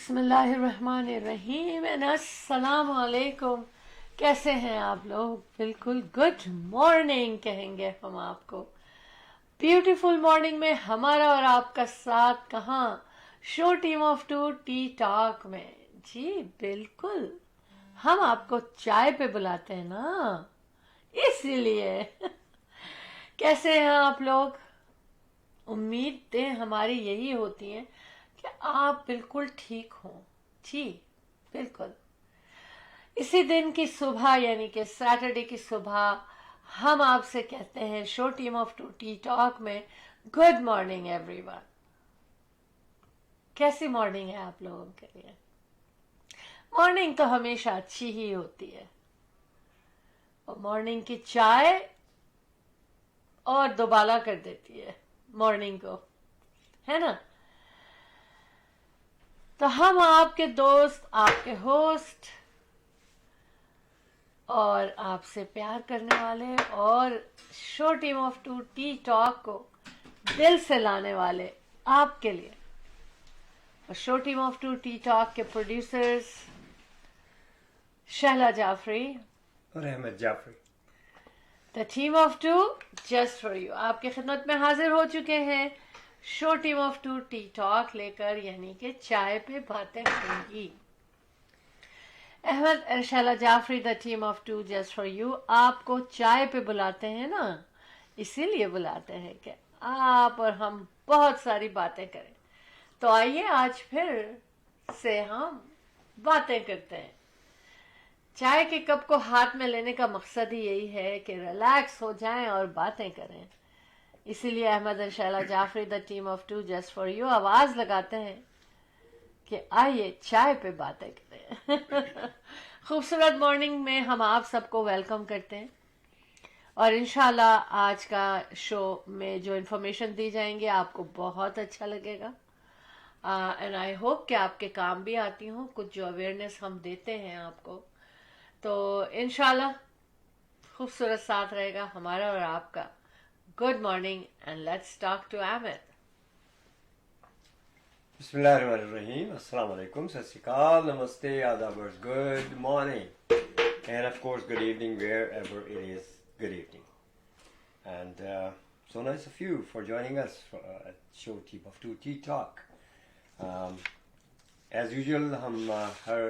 بسم اللہ الرحمن الرحیم السلام علیکم. کیسے ہیں آپ لوگ؟ بالکل گڈ مارننگ کہیں گے ہم آپ کو. بیوٹیفل مارننگ میں ہمارا اور آپ کا ساتھ کہاں؟ شو team of two T talk میں. جی بالکل، ہم آپ کو چائے پہ بلاتے ہیں نا، اسی لیے. کیسے ہیں آپ لوگ؟ امیدیں ہماری یہی ہوتی ہیں کہ آپ بالکل ٹھیک ہوں. جی بالکل. اسی دن کی صبح یعنی کہ سیٹرڈے کی صبح ہم آپ سے کہتے ہیں show team of two T talk میں گڈ مارننگ ایوری ون. کیسی مارننگ ہے آپ لوگوں کے لیے؟ مارننگ تو ہمیشہ اچھی ہی ہوتی ہے، اور مارننگ کی چائے اور دوبالا کر دیتی ہے مارننگ کو، ہے نا؟ تو ہم آپ کے دوست، آپ کے ہوسٹ، اور آپ سے پیار کرنے والے، اور show team of two T talk کو دل سے لانے والے آپ کے لیے. اور show team of two T talk کے پروڈیوسرز شہلا جعفری اور Ahmed Jafri. The team of two just for you آپ کی خدمت میں حاضر ہو چکے ہیں show team of two T talk لے کر، یعنی کہ چائے پہ باتیں ہوں گی. Ahmed Shehla Jafri the team of two just for you آپ کو چائے پہ بلاتے ہیں نا، اسی لیے بلاتے ہیں کہ آپ اور ہم بہت ساری باتیں کریں. تو آئیے آج پھر سے ہم باتیں کرتے ہیں. چائے کے کپ کو ہاتھ میں لینے کا مقصد ہی یہی ہے کہ ریلیکس ہو جائیں اور باتیں کریں. اسی لیے Ahmed Shehla Jafri the team of two just for you آواز لگاتے ہیں کہ آئیے چائے پہ باتیں کریں. خوبصورت مارننگ میں ہم آپ سب کو ویلکم کرتے ہیں، اور انشاءاللہ آج کا شو میں جو انفارمیشن دی جائیں گے آپ کو بہت اچھا لگے گا. اینڈ آئی ہوپ کہ آپ کے کام بھی آتی ہوں کچھ جو اویئرنیس ہم دیتے ہیں آپ کو. تو انشاءاللہ خوبصورت ساتھ رہے گا ہمارا اور آپ کا. Good morning and let's talk to Ahmed. بسم اللہ الرحمن الرحیم. السلام علیکم، ست شری اکال، نمستے، آداب، good morning and of course good evening where ever it is. Good evening and so nice of you for joining us at show team of 2 Tea Talk. As usual ہم ہر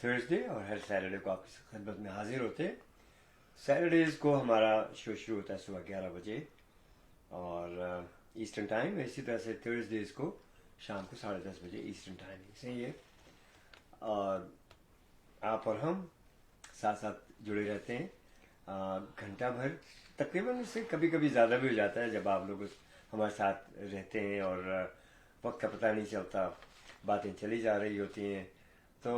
Thursday اور ہر سیٹرڈے کو آپ کی خدمت میں حاضر ہوتے ہیں. سیٹرڈیز کو ہمارا شو شروع ہوتا ہے صبح 11 بجے اور ایسٹرن ٹائم. اسی طرح سے تھرسڈیز کو شام کو 10:30 بجے ایسٹرن ٹائم. صحیح ہے. اور آپ اور ہم ساتھ ساتھ جڑے رہتے ہیں گھنٹہ بھر تقریباً. اس سے کبھی کبھی زیادہ بھی ہو جاتا ہے جب آپ لوگ ہمارے ساتھ رہتے ہیں اور وقت کا پتہ نہیں چلتا، باتیں چلی جا رہی ہوتی ہیں. تو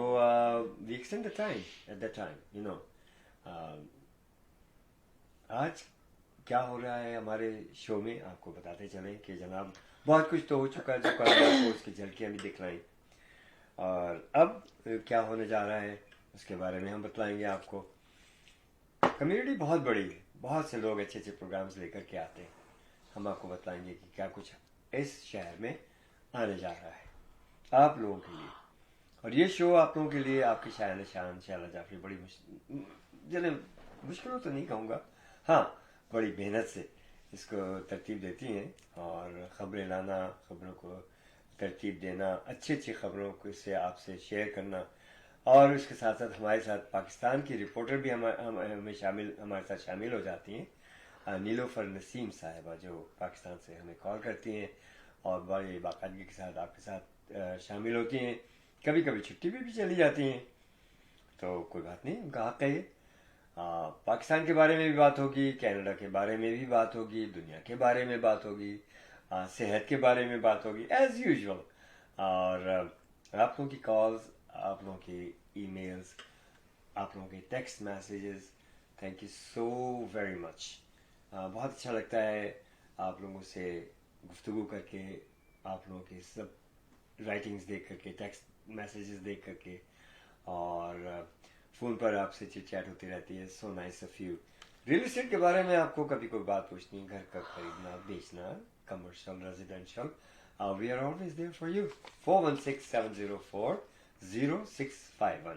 we extend the time at the time you know. آج کیا ہو رہا ہے ہمارے شو میں آپ کو بتاتے چلیں کہ جناب بہت کچھ تو ہو چکا ہے جو کل آپ کو اس کی جھلکیاں بھی دکھلائیں، اور اب کیا ہونے جا رہا ہے اس کے بارے میں ہم بتلائیں گے آپ کو. کمیونٹی بہت بڑی ہے، بہت سے لوگ اچھے اچھے پروگرامز لے کر کے آتے ہیں. ہم آپ کو بتلائیں گے کہ کیا کچھ اس شہر میں آنے جا رہا ہے آپ لوگوں کے لیے. اور یہ شو آپ لوگوں کے لیے آپ کی شاعر شان شہلا جعفری بڑی مشکلوں تو نہیں کہوں گا، ہاں بڑی محنت سے اس کو ترتیب دیتی ہیں، اور خبریں لانا، خبروں کو ترتیب دینا، اچھی اچھی خبروں کو اس سے آپ سے شیئر کرنا، اور اس کے ساتھ ساتھ ہمارے ساتھ پاکستان کی رپورٹر بھی ہمارے ساتھ شامل ہو جاتی ہیں. نیلوفر نسیم صاحبہ جو پاکستان سے ہمیں کال کرتی ہیں اور بڑی باقاعدگی کے ساتھ آپ کے ساتھ شامل ہوتی ہیں. کبھی کبھی چھٹی بھی چلی جاتی ہیں، تو کوئی بات نہیں، ان کا حق ہے یہ. پاکستان کے بارے میں بھی بات ہوگی، کینیڈا کے بارے میں بھی بات ہوگی، دنیا کے بارے میں بات ہوگی، صحت کے بارے میں بات ہوگی ایز یوزول. اور آپ لوگوں کی کالز، آپ لوگوں کی ای میلز، آپ لوگوں کے text messages, thank you so very much. بہت اچھا لگتا ہے آپ لوگوں سے گفتگو کر کے، آپ لوگوں کے سب رائٹنگز دیکھ کر کے، ٹیکسٹ میسیجز دیکھ کر کے، اور فون پر آپ سے چٹ چیٹ ہوتی رہتی ہے. So nice of you. Real estate کے بارے میں آپ کو کبھی کوئی بات پوچھنی، گھر کا خریدنا بیچنا، commercial residential, We are always there for you. 416-704-0651.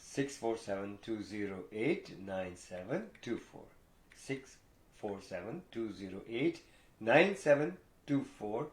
647-208-9724 647-208-9724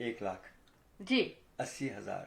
1,80,000.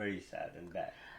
very sad and bad.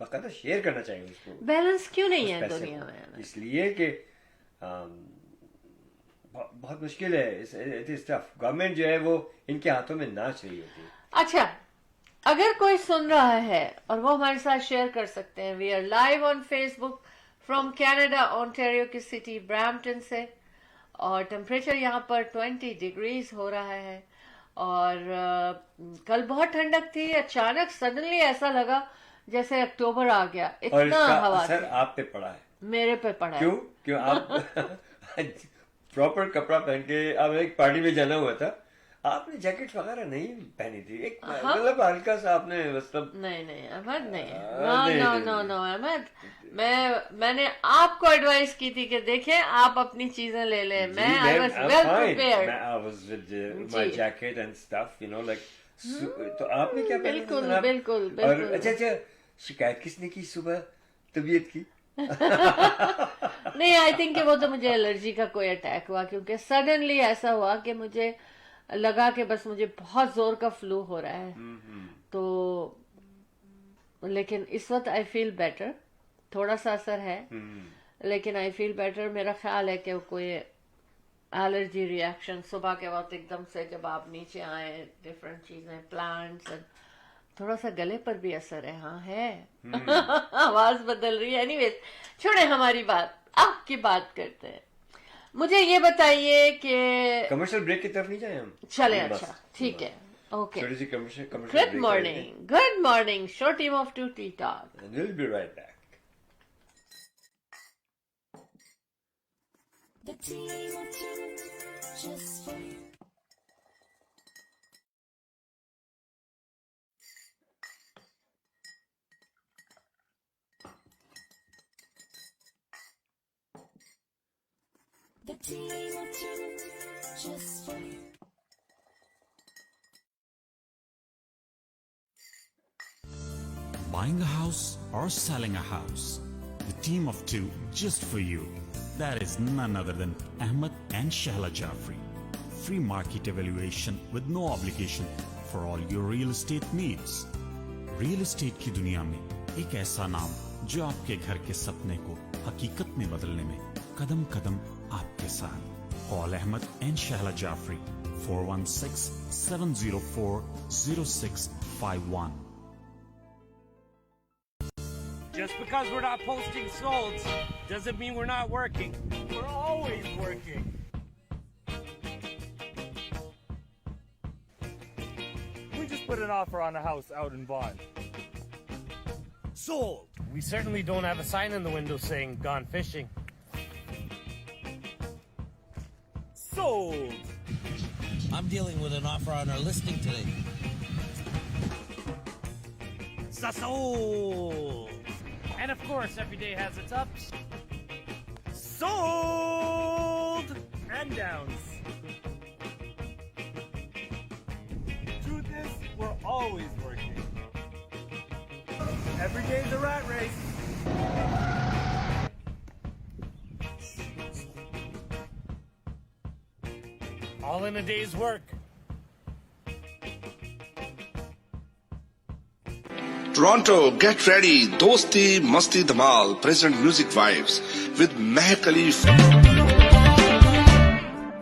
باقاعدہ شیئر کرنا چاہیے اس کو. بیلنس کیوں نہیں ہے پیسے دنیا کو. میں؟ اس لیے کہ بہت مشکل ہے. It is tough. گورنمنٹ جو ہے وہ ان کے ہاتھوں میں ناچ رہی ہوتی ہے. اچھا، اگر کوئی سن رہا ہے اور وہ ہمارے ساتھ شیئر کر سکتے ہیں. We are live on Facebook from Canada, Ontario کی سٹی برامپٹن سے، اور ٹیمپریچر یہاں پر 20 ڈگریز ہو رہا ہے. اور کل بہت ٹھنڈک تھی، اچانک سڈنلی ایسا لگا جیسے اکتوبر آ گیا. اور اس اتنا کا ہوا اثر تھی. آپ پہ پڑا ہے. میرے پہ پڑا ہے. کیوں آپ پراپر کپڑا پہن کے آپ ایک پارٹی میں جانا ہوا تھا، آپ نے جیکٹ وغیرہ نہیں پہنی تھی. ایک مطلب ہلکا سا آپ نے مطلب. نہیں احمد، نہیں، نو احمد، میں نے آپ کو ایڈوائز کی تھی کہ دیکھیں آپ اپنی چیزیں لے لیں. میں I was well prepared. I was with my jacket and stuff, you know, like. تو آپ نے کیا بالکل. اور اچھا شکایت کس نے کی صبح طبیعت کی؟ نہیں، آئی تھنک کہ وہ تو مجھے الرجی کا کوئی اٹیک ہوا، کیونکہ سڈنلی ایسا ہوا کہ مجھے لگا کہ بس مجھے بہت زور کا فلو ہو رہا ہے. تو لیکن اس وقت آئی فیل بیٹر. تھوڑا سا اثر ہے لیکن آئی فیل بیٹر. میرا خیال ہے کہ کوئی الرجی ریئیکشن صبح کے وقت ایک دم سے جب آپ نیچے آئے، ڈفرینٹ چیزیں، پلانٹس، تھوڑا سا گلے پر بھی اثر ہے. ہاں ہے. آواز بدل رہی ہے. اینی ویز چھوڑیں ہماری بات، آپ کی بات کرتے ہیں. مجھے یہ بتائیے کہ کمرشل بریک کی طرف نہیں جائیں ہم؟ چلیں. اچھا ٹھیک ہے، اوکے. چھوٹی سی commercial good morning show team of two T talk. We'll be right back. The team of two, just for you. The team of two, just for you. Buying a house or selling a house, the team of two just for you. That is none other than Ahmed and Shahla Jafri. Free market evaluation with no obligation for all your real estate needs. Real estate کی دنیا میں ایک ایسا نام جو آپ کے گھر کے سپنے کو حقیقت میں بدلنے میں قدم قدم آپ کے ساتھ. Call Ahmed and Shahla Jafri 416-704-0651. Just because we're not posting solds doesn't mean we're not working. We're always working. We just put an offer on a house out in Vaughan. Sold! We certainly don't have a sign in the window saying gone fishing. Sold! I'm dealing with an offer on our listing today. Sold! And of course, every day has its ups. Sold! And downs. Truth is, we're always working. Every day's a rat race. All in a day's work. Toronto, get ready. Dosti Masti Dhamal present Music Vibes with Mehak Ali.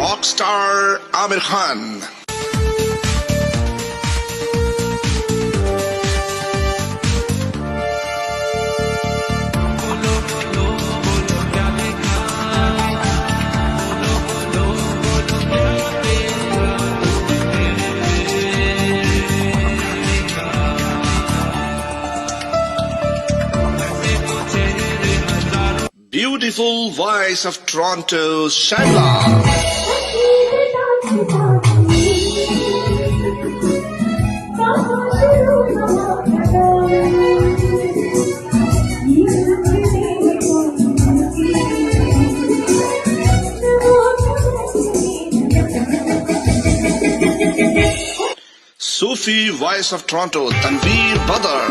Rockstar Amir Khan. Beautiful voice of Toronto, Shahla. Sufi voice of Toronto, Tanveer Badr.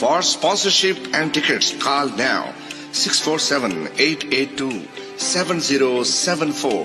For sponsorship and tickets, call now 647-882-7074.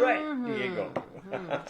Right, here you go.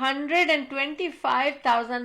125,000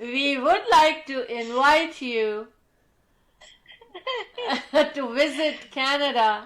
We would like to invite you to visit Canada.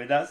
with us।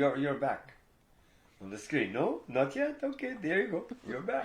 you're back on the screen. No, not yet. Okay, there you go. You're back.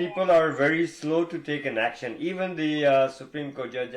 people are very slow to take an action. Even the Supreme Court Judge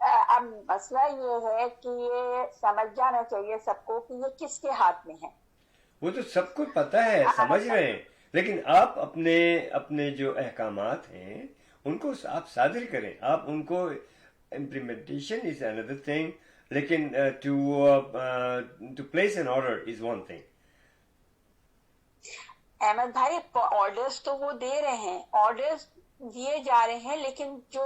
اب مسئلہ یہ ہے کہ یہ سمجھ جانا چاہیے سب کو کہ یہ کس کے ہاتھ میں ہے. وہ تو سب کو پتا ہے, سمجھ رہے ہیں, لیکن آپ اپنے جو احکامات ہیں ان کو آپ صادر کریں. آپ ان کو implementation is another thing, لیکن to place an order is one thing. Ahmad بھائی آرڈرز تو وہ دے رہے ہیں, آرڈرز دیے جا رہے ہیں, لیکن جو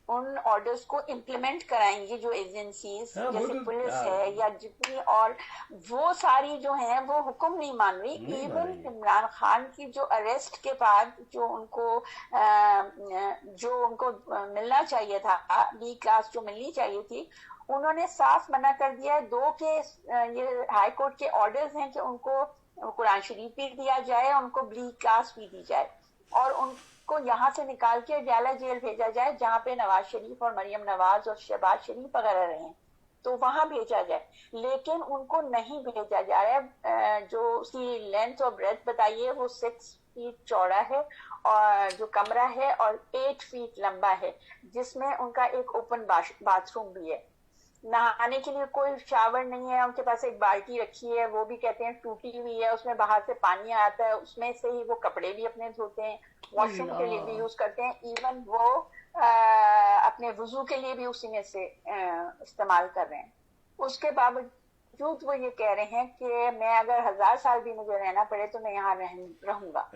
ان آرڈرز کو امپلیمنٹ کرائیں گے جو ایجنسیز جیسے پولیس ہے یا جتنی اور وہ ساری جو ہیں وہ حکم نہیں مان رہی. ایون عمران خان کی جو اریسٹ کے بعد جو ان کو ملنا چاہیے تھا, بی کلاس جو ملنی چاہیے تھی, انہوں نے صاف منع کر دیا ہے. 2 کے یہ ہائی کورٹ کے آرڈرز ہیں کہ ان کو قرآن شریف بھی دیا جائے, ان کو بی کلاس بھی دی جائے, اور ان کو یہاں سے نکال کے ڈیالہ جیل بھیجا جائے جہاں پہ نواز شریف اور مریم نواز اور شہباز شریف وغیرہ رہے ہیں, تو وہاں بھیجا جائے. لیکن ان کو نہیں بھیجا جا رہا ہے. جو اس کی لینتھ اور بریتھ بتائیے وہ 6 فیٹ چوڑا ہے اور جو کمرہ ہے, اور 8 فیٹ لمبا ہے, جس میں ان کا ایک اوپن باتھ روم بھی ہے. نہانے کے لیے کوئی شاور نہیں ہے, ان کے پاس ایک بالٹی رکھی ہے, وہ بھی کہتے ہیں ٹوٹی ہوئی ہے, اس میں باہر سے پانی آتا ہے, اس میں سے ہی وہ کپڑے بھی اپنے دھوتے ہیں, واش روم کے لیے بھی یوز کرتے ہیں, ایون وہ اپنے وضو کے لیے بھی اسی میں سے استعمال کر رہے ہیں. اس کے باوجود وہ یہ کہہ رہے ہیں کہ میں اگر 1000 سال بھی مجھے رہنا پڑے تو میں یہاں رہوں گا.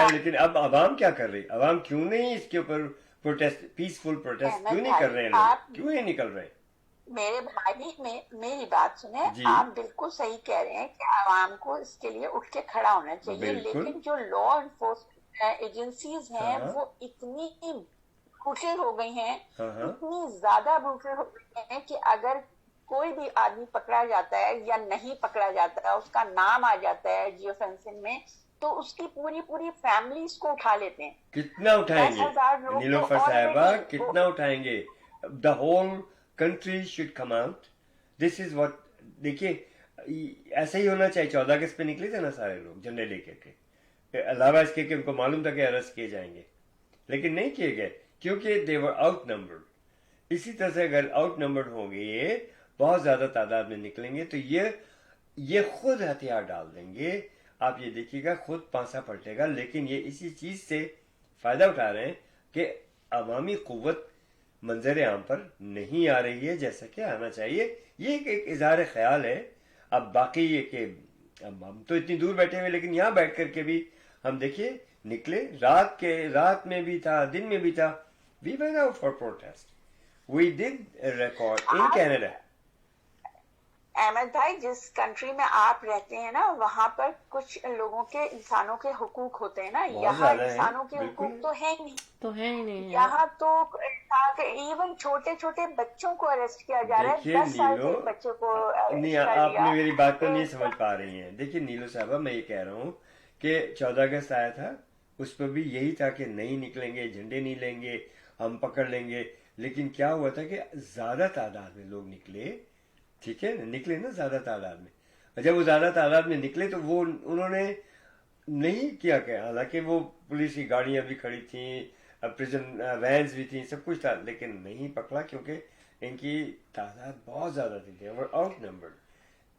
لیکن اب عوام کیا کر رہی, عوام کیوں نہیں اس کے اوپر پروٹیسٹ, پیسفل پروٹیسٹ کیوں نہیں کر رہے ہیں لوگ, کیوں نہیں نکل رہے؟ میرے بھائی میری بات سنیں, آپ بالکل صحیح کہہ رہے ہیں کہ عوام کو اس کے لیے اٹھ کے کھڑا ہونا چاہیے, لیکن جو لا انفورسمنٹ ایجنسیز ہیں وہ اتنی بروٹل ہو گئی ہیں, اتنی زیادہ بروٹل ہو گئی ہیں کہ اگر کوئی بھی آدمی پکڑا جاتا ہے یا نہیں پکڑا جاتا ہے, اس کا نام آ جاتا ہے جیو فینسنگ میں, تو اس کی پوری فیملی اس کو اٹھا لیتے ہیں. کتنا اٹھائیں گے نیلوفر صاحبہ, کتنا اٹھائیں گے؟ The whole country should come out. This is what, دیکھیے ایسا ہی ہونا چاہیے. 14 اگست پہ نکلے تھے نا سارے لوگ جھنڈے لے کے, علاوہ اس کے کہ ان کو معلوم تھا کہ اریسٹ کیے جائیں گے, لیکن نہیں کیے گئے کیونکہ دے ور آؤٹ نمبرڈ. اسی طرح سے اگر آؤٹ نمبرڈ ہوں گے, یہ بہت زیادہ تعداد میں نکلیں گے, تو یہ خود ہتھیار ڈال دیں گے. آپ یہ دیکھیے گا خود پانسا پلٹے گا. لیکن یہ اسی چیز سے فائدہ اٹھا رہے ہیں کہ عوامی قوت منظر عام پر نہیں آ رہی ہے جیسا کہ آنا چاہیے. یہ ایک اظہار خیال ہے. اب باقی یہ کہ اب ہم تو اتنی دور بیٹھے ہوئے, لیکن یہاں بیٹھ کر کے بھی ہم دیکھیے نکلے, رات میں بھی تھا, دن میں بھی تھا. We went out for protest. We did a record in Canada. Ahmad بھائی, جس کنٹری میں آپ رہتے ہیں نا, وہاں پر کچھ لوگوں کے انسانوں کے حقوق ہوتے ہیں نا, یہاں انسانوں کے حقوق تو ہے ہی نہیں. یہاں تو ایون چھوٹے بچوں کو اریسٹ کیا جا رہا ہے, 10 سال کے بچے کو. نہیں, آپ نے میری بات کو نہیں سمجھ پا رہی ہیں. دیکھیے نیلو صاحبہ, میں یہ کہہ رہا ہوں کہ 14 اگست آیا تھا, اس پہ بھی یہی تھا کہ نہیں نکلیں گے, جھنڈے نہیں لیں گے, ہم پکڑ لیں گے. لیکن کیا ہوا تھا کہ زیادہ تعداد میں لوگ نکلے, ٹھیک ہے, نکلے نا زیادہ تعداد میں. جب وہ زیادہ تعداد میں نکلے تو وہ انہوں نے نہیں کیا کہ, حالانکہ وہ پولیس کی گاڑیاں بھی کھڑی تھیں, پریزن وینز بھی تھیں, سب کچھ تھا, لیکن نہیں پکڑا کیونکہ ان کی تعداد بہت زیادہ تھی, آؤٹ نمبرڈ.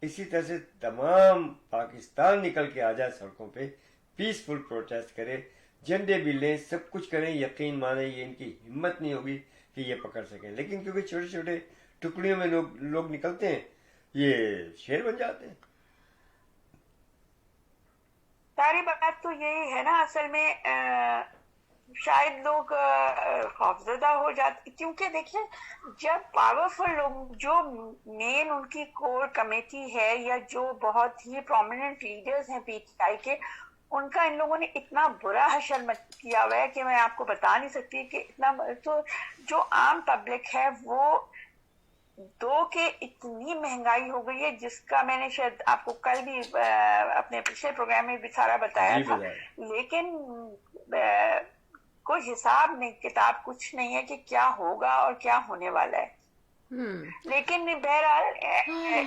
اسی طرح سے تمام پاکستان نکل کے آ جائے سڑکوں پہ, پیسفل پروٹیسٹ کرے, جھنڈے بھی لیں, سب کچھ کریں. یقین مانیں یہ ان کی ہمت نہیں ہوگی کہ یہ پکڑ سکیں, لیکن کیونکہ چھوٹے چھوٹے ٹکڑیوں میں لوگ نکلتے ہیں, یہ شیر بن جاتے ہیں. ساری بات تو یہی ہے نا, اصل میں شاید لوگ خوفزدہ ہو جاتے, کیونکہ دیکھیں جب پاورفل لوگ, جو مین ان کی کور کمیٹی ہے یا جو بہت ہی پرومیننٹ لیڈرز ہیں پی ٹی آئی کے, ان کا ان لوگوں نے اتنا برا حشر مت کیا ہوا ہے کہ میں آپ کو بتا نہیں سکتی کہ اتنا. تو جو عام پبلک ہے وہ کہ اتنی مہنگائی ہو گئی ہے, جس کا میں نے شاید آپ کو کل بھی اپنے پچھلے پروگرام میں بھی سارا بتایا تھا, لیکن کوئی حساب نہیں کتاب کچھ نہیں ہے کہ کیا ہوگا اور کیا ہونے والا ہے. لیکن بہرحال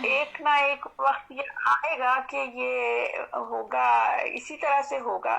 ایک نہ ایک وقت یہ آئے گا کہ یہ ہوگا, اسی طرح سے ہوگا.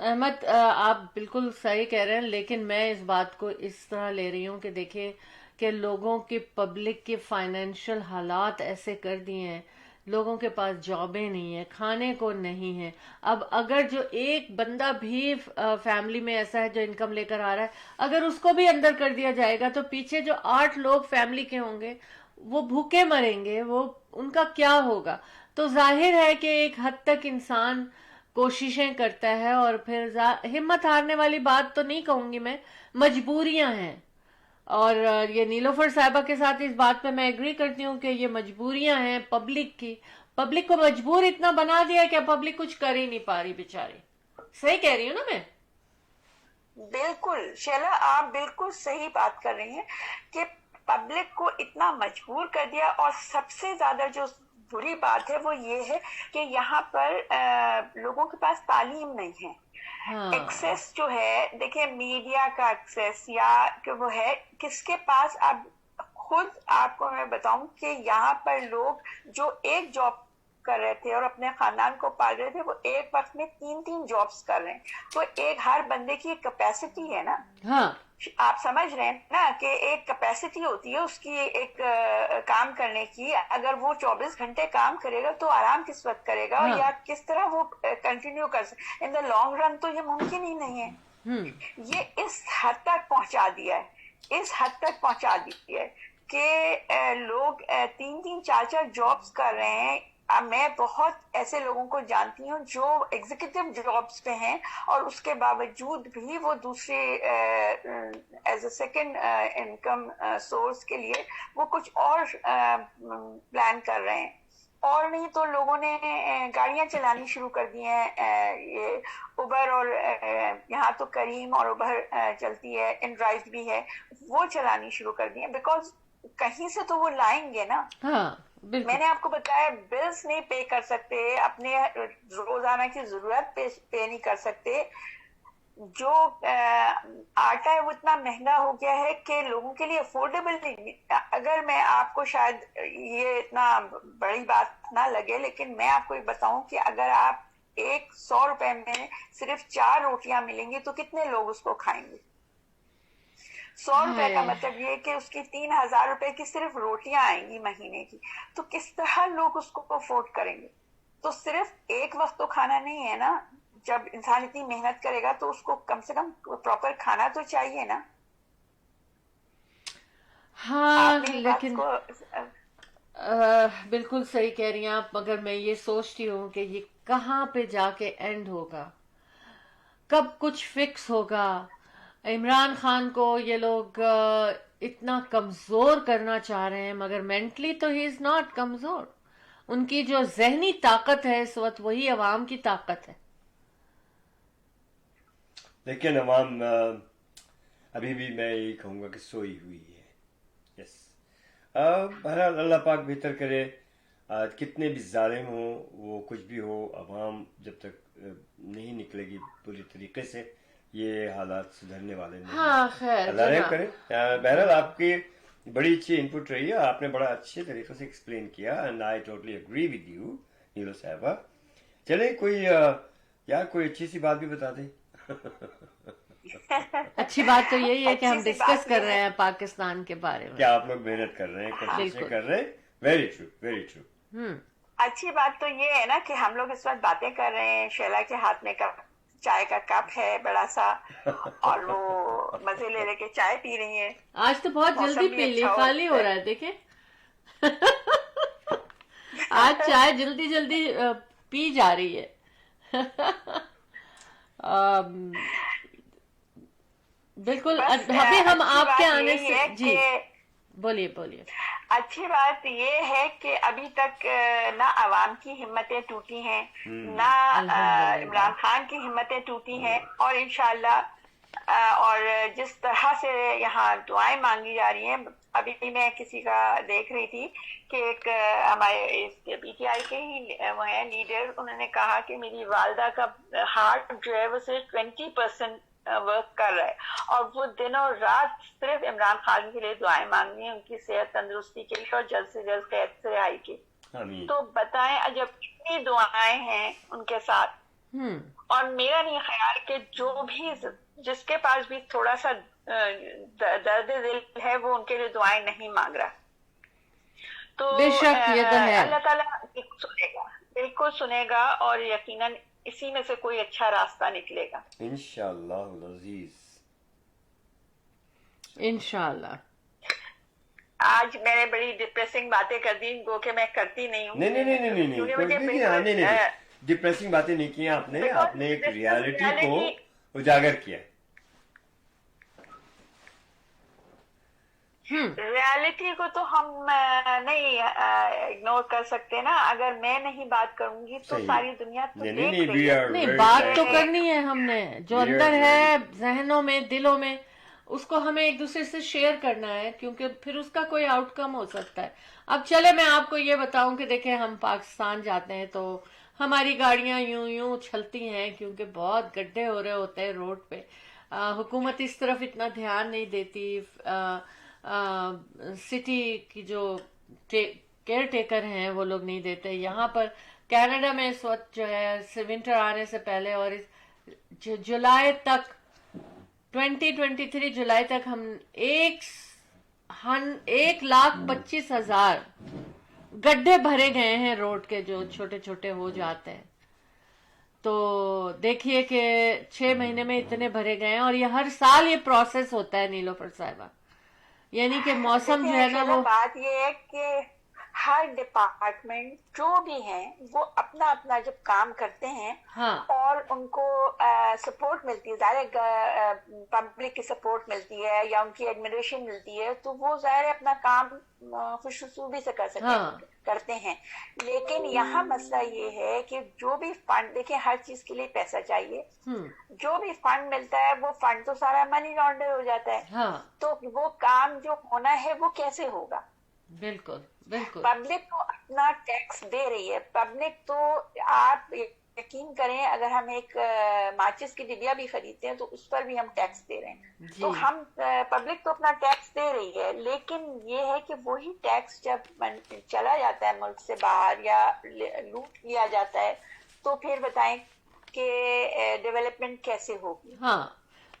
احمد آپ بالکل صحیح کہہ رہے ہیں، لیکن میں اس بات کو اس طرح لے رہی ہوں کہ دیکھیے کہ لوگوں کی پبلک کے فائنینشیل حالات ایسے کر دیے ہیں، لوگوں کے پاس جابیں نہیں ہیں، کھانے کو نہیں ہے. اب اگر جو ایک بندہ بھی فیملی میں ایسا ہے جو انکم لے کر آ رہا ہے، اگر اس کو بھی اندر کر دیا جائے گا تو پیچھے جو 8 لوگ فیملی کے ہوں گے وہ بھوکے مریں گے، وہ ان کا کیا ہوگا؟ تو ظاہر ہے کہ ایک حد تک انسان کوششیں کرتا ہے، اور پھر ہمت ہارنے والی بات تو نہیں کہوں گی میں، مجبوریاں ہیں. اور یہ نیلوفر صاحبہ کے ساتھ اس بات پہ میں ایگری کرتی ہوں کہ یہ مجبوریاں ہیں پبلک کی. پبلک کو مجبور اتنا بنا دیا کہ پبلک کچھ کر ہی نہیں پا رہی بیچاری. صحیح کہہ رہی ہوں نا میں؟ بالکل شیلا، آپ بالکل صحیح بات کر رہی ہیں کہ پبلک کو اتنا مجبور کر دیا. اور سب سے زیادہ جو بری بات ہے وہ یہ ہے کہ یہاں پر لوگوں کے پاس تعلیم نہیں ہے. ایکسیس جو ہے، دیکھیں میڈیا کا ایکسیس یا کہ وہ ہے کس کے پاس. اب خود آپ کو میں بتاؤں کہ یہاں پر لوگ جو ایک جاب کر رہے تھے اور اپنے خاندان کو پال رہے تھے، وہ ایک وقت میں 3 جابس کر رہے ہیں. تو ایک ہر بندے کی ایک کیپیسٹی ہے نا. آپ سمجھ رہے ہیں نا کہ ایک کیپیسٹی ہوتی ہے اس کی ایک کام کرنے کی. اگر وہ 24 گھنٹے کام کرے گا تو آرام کس وقت کرے گا، یا کس طرح وہ کنٹینیو کر سکے. ان دا لانگ رن تو یہ ممکن ہی نہیں ہے. یہ اس حد تک پہنچا دیا ہے کہ لوگ 3 4 جابس کر رہے ہیں. میں بہت ایسے لوگوں کو جانتی ہوں جو ایگزیکٹو جابس پہ ہیں اور اس کے باوجود بھی وہ دوسرے as a second income source کے لیے وہ کچھ اور پلان کر رہے ہیں. اور نہیں تو لوگوں نے گاڑیاں چلانی شروع کر دی ہیں. یہ اوبر اور یہاں تو کریم اور اوبر چلتی ہے، ان ڈرائیو بھی ہے، وہ چلانی شروع کر دی ہیں. بیکاز کہیں سے تو وہ لائیں گے نا. میں نے آپ کو بتایا بلز نہیں پے کر سکتے، اپنے روزانہ کی ضرورت پے نہیں کر سکتے. جو آٹا ہے وہ اتنا مہنگا ہو گیا ہے کہ لوگوں کے لیے افورڈیبل نہیں. اگر میں آپ کو شاید یہ اتنا بڑی بات نہ لگے، لیکن میں آپ کو بتاؤں کہ اگر آپ 100 روپے میں صرف 4 روٹیاں ملیں گی تو کتنے لوگ اس کو کھائیں گے؟ 100 روپے کا مطلب یہ کہ اس کی 3000 روپے کی صرف روٹیاں آئیں گی مہینے کی. تو کس طرح لوگ اس کو افورڈ کریں گے؟ تو صرف ایک وقت تو کھانا نہیں ہے نا. جب انسان اتنی محنت کرے گا تو اس کو کم سے کم پراپر کھانا تو چاہیے نا. لیکن بالکل صحیح کہہ رہی ہیں آپ. مگر میں یہ سوچتی ہوں کہ یہ کہاں پہ جا کے اینڈ ہوگا، کب کچھ فکس ہوگا. عمران خان کو یہ لوگ اتنا کمزور کرنا چاہ رہے ہیں، مگر مینٹلی تو ہی از ناٹ کمزور. ان کی جو ذہنی طاقت ہے اس وقت وہی عوام کی طاقت ہے. لیکن عوام ابھی بھی میں یہی کہوں گا کہ سوئی ہوئی ہے. یس، بہرحال اللہ پاک بہتر کرے. کتنے بھی ظالم ہوں، وہ کچھ بھی ہو، عوام جب تک نہیں نکلے گی پوری طریقے سے یہ حالات سدھرنے والے نہیں. خیر اللہ رحم کرے. بہرحال آپ کی بڑی اچھی انپٹ رہی ہے، آپ نے بڑا اچھے طریقے سے ایکسپلین کیا، and I totally agree with you Neelo صاحبہ. چلے کوئی اچھی سی بات بھی بتا دیں. اچھی بات تو یہی ہے کہ ہم ڈسکس کر رہے ہیں پاکستان کے بارے میں. کیا آپ لوگ محنت کر رہے ہیں، کوششیں کر رہے ہیں. Very true, very true. اچھی بات تو یہ ہے نا کہ ہم لوگ اس وقت باتیں کر رہے ہیں، شیلا کے ہاتھ میں چائے کا کپ ہے بڑا سا، اور وہ مزے لے لے کے چائے پی رہی ہیں. آج تو بہت جلدی پی لی، خالی ہو رہا ہے دیکھیں. آج چائے جلدی جلدی پی جا رہی ہے. بالکل. ابھی ہم آپ کے آنے سے جی بولیے. اچھی بات یہ ہے کہ ابھی تک نہ عوام کی ہمتیں ٹوٹی ہیں، نہ عمران خان کی ہمتیں ٹوٹی ہیں. اور انشاءاللہ اور جس طرح سے یہاں دعائیں مانگی جا رہی ہیں. ابھی میں کسی کا دیکھ رہی تھی کہ ایک ہمارے پی ٹی آئی کے ہی وہ ہیں لیڈر، انہوں نے کہا کہ میری والدہ کا ہارٹ جو ہے وہ صرف 20% ورک کر رہا ہے، اور وہ دنوں رات صرف عمران خان کے لیے دعائیں مانگنی ہیں، ان کی صحت تندرستی کے لیے اور جلد سے جلد قید سے رہائی کی. تو بتائیں جب اتنی دعائیں ہیں ان کے ساتھ اور میرا نہیں خیال کہ جو بھی جس کے پاس بھی تھوڑا سا درد دل ہے وہ ان کے لیے دعائیں نہیں مانگ رہا. تو بے شک یہ تو ہے. اللہ تعالیٰ سنے گا, بالکل سنے گا, اور یقیناً اسی میں سے کوئی اچھا راستہ نکلے گا انشاءاللہ العزیز. انشاءاللہ. آج میں نے بڑی ڈپریسنگ باتیں کر دی, گو کہ میں کرتی نہیں ہوں. نہیں, ڈپریسنگ باتیں نہیں کی آپ نے ایک ریالٹی کو اجاگر کیا. ریالٹی کو تو ہم نہیں اگنور کر سکتے نا. اگر میں نہیں بات کروں گی تو ساری دنیا تو دیکھ رہی ہے. نہیں, بات تو کرنی ہے ہم نے, جو اندر ہے ذہنوں میں, دلوں میں, اس کو ہمیں ایک دوسرے سے شیئر کرنا ہے, کیونکہ پھر اس کا کوئی آؤٹ کم ہو سکتا ہے. اب چلے میں آپ کو یہ بتاؤں کہ دیکھیں ہم پاکستان جاتے ہیں تو ہماری گاڑیاں یوں اچھلتی ہیں کیونکہ بہت گڈھے ہو رہے ہوتے ہیں روڈ پہ. حکومت اس طرف اتنا دھیان نہیں دیتی. سٹی کی جو کیئر ٹیکر ہیں وہ لوگ نہیں دیتے. یہاں پر کینیڈا میں اس وقت جو ہے ونٹر آنے سے پہلے اور جولائی تک 2023 جولائی تک ہم 1,25,000 گڈھے بھرے گئے ہیں روڈ کے, جو چھوٹے چھوٹے ہو جاتے ہیں. تو دیکھیے کہ 6 مہینے میں اتنے بھرے گئے ہیں, اور یہ ہر سال یہ پروسیس ہوتا ہے نیلوفر صاحبہ. یعنی کہ موسم جو ہے نا وہ بات یہ ہے کہ ہر ڈپارٹمنٹ جو بھی ہیں وہ اپنا اپنا جب کام کرتے ہیں اور ان کو سپورٹ ملتی ہے, ظاہر پبلک کی سپورٹ ملتی ہے یا ان کی ایڈمنسٹریشن ملتی ہے, تو وہ ظاہر اپنا کام خوش اسلوبی سے کرتے ہیں. لیکن یہاں مسئلہ یہ ہے کہ جو بھی فنڈ, دیکھیں ہر چیز کے لیے پیسہ چاہیے, جو بھی فنڈ ملتا ہے وہ فنڈ تو سارا منی لانڈر ہو جاتا ہے. تو وہ کام جو ہونا ہے وہ کیسے ہوگا؟ بالکل بالکل. پبلک تو اپنا ٹیکس دے رہی ہے. پبلک تو آپ یقین کریں اگر ہم ایک ماچس کی ڈبیا بھی خریدتے ہیں تو اس پر بھی ہم ٹیکس دے رہے ہیں. تو ہم پبلک تو اپنا ٹیکس دے رہی ہے, لیکن یہ ہے کہ وہی ٹیکس جب چلا جاتا ہے ملک سے باہر یا لوٹ لیا جاتا ہے تو پھر بتائیں کہ ڈیولپمنٹ کیسے ہوگی. ہاں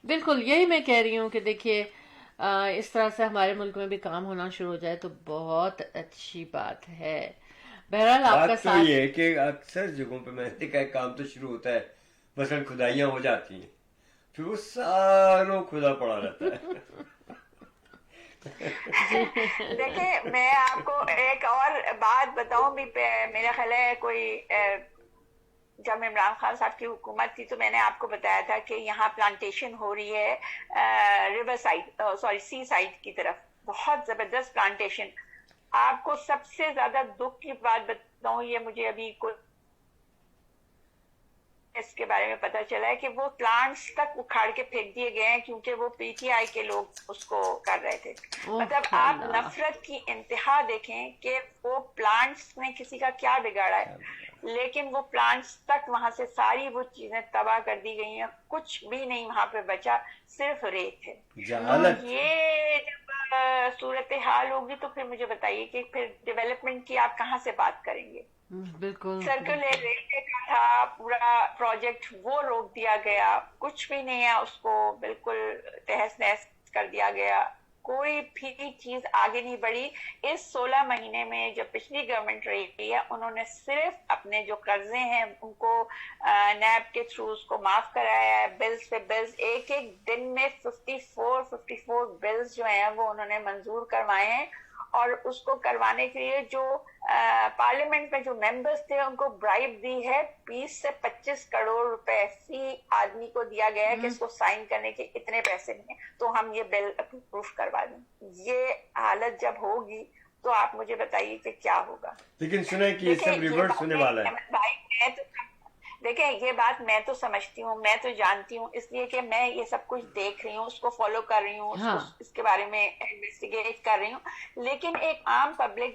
بالکل, یہی میں کہہ رہی ہوں کہ دیکھیے اس طرح سے ہمارے ملک میں بھی کام ہونا شروع ہو جائے تو بہت اچھی بات ہے. بہرحال آپ کا ساتھ یہ ہے کہ اکثر جگہوں پہ میں نے دیکھا ہے کام تو شروع ہوتا ہے, مثلا کھدائیاں ہو جاتی ہیں, پھر وہ ساروں کھدا پڑا رہتا ہے. دیکھیں میں آپ کو ایک اور بات بتاؤں بھی, میرا خیال ہے کوئی جب عمران خان صاحب کی حکومت تھی تو میں نے آپ کو بتایا تھا کہ یہاں پلانٹیشن ہو رہی ہے ریور سائڈ سی سائڈ کی طرف, بہت زبردست پلانٹیشن. آپ کو سب سے زیادہ دکھ کی بات بتاؤں, یہ مجھے ابھی اس کے بارے میں پتا چلا ہے کہ وہ پلانٹس تک اکھاڑ کے پھینک دیے گئے ہیں کیونکہ وہ پی ٹی آئی کے لوگ اس کو کر رہے تھے. مطلب آپ نفرت کی انتہا دیکھیں کہ وہ پلانٹس نے کسی کا کیا بگاڑا ہے, لیکن وہ پلانٹس تک وہاں سے ساری وہ چیزیں تباہ کر دی گئی ہیں, کچھ بھی نہیں وہاں پہ بچا, صرف ریت ہے. یہ جب صورتحال ہوگی تو پھر مجھے بتائیے کہ پھر ڈیولپمنٹ کی آپ کہاں سے بات کریں گے. بالکل سرکل ریلوے کا تھا پورا پروجیکٹ, وہ روک دیا گیا, کچھ بھی نہیں ہے, اس کو بالکل تہس نہس کر دیا گیا, کوئی بھی چیز آگے نہیں بڑھی. اس 16 مہینے میں جب پچھلی گورنمنٹ رہی ہے انہوں نے صرف اپنے جو قرضے ہیں ان کو نیب کے تھرو اس کو معاف کرایا ہے, بلز پہ بلز, ایک دن میں 54 بلز جو ہیں وہ انہوں نے منظور کروائے ہیں. اور اس کو کروانے کے لیے جو پارلیمنٹ میں جو ممبرز تھے ان کو برائب دی ہے, 20 سے 25 کروڑ روپے فی آدمی کو دیا گیا ہے کہ اس کو سائن کرنے کے اتنے پیسے نہیں ہیں تو ہم یہ بل اپروو کروا دیں. یہ حالت جب ہوگی تو آپ مجھے بتائیے کہ کیا ہوگا. لیکن سنا ہے کہ یہ سب ریورس ہونے والا ہے. دیکھیں یہ بات میں تو سمجھتی ہوں, میں تو جانتی ہوں, اس لیے کہ میں یہ سب کچھ دیکھ رہی ہوں, اس کو فالو کر رہی ہوں, اس کے بارے میں انویسٹیگیٹ کر رہی ہوں. لیکن ایک عام public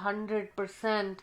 100%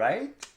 right?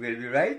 We'll be right?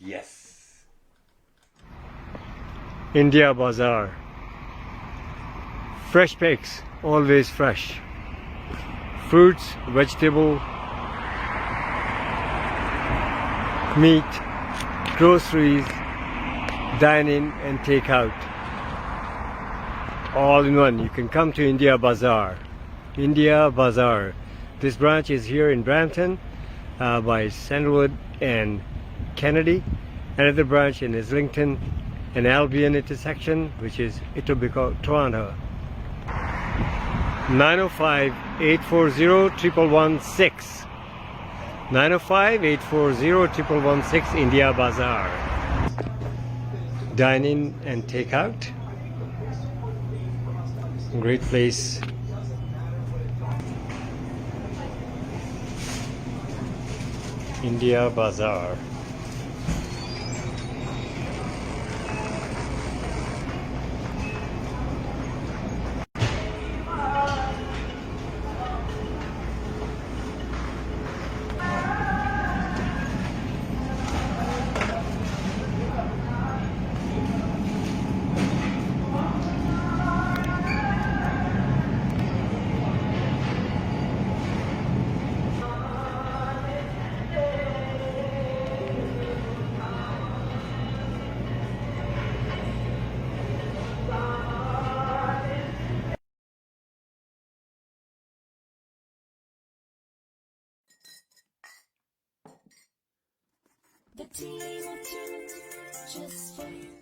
Yes. India Bazaar. Fresh pigs, always fresh. Fruits, vegetable, meat, groceries, dine in and take out. All in one. You can come to India Bazaar. India Bazaar. This branch is here in Brampton by Sandalwood and Kennedy. Another branch in Islington and Albion intersection, which is Etobicoke, Toronto. 905-840-1116. 905-840-1116 India Bazaar. Dine in and take out. Great place. India Bazaar. The team of two, just for you.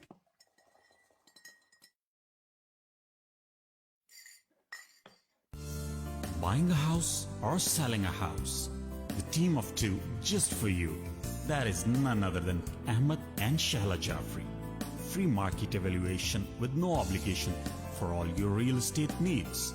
Buying a house or selling a house? The team of two just for you. That is none other than Ahmed and Shahla Jafri. Free market evaluation with no obligation for all your real estate needs.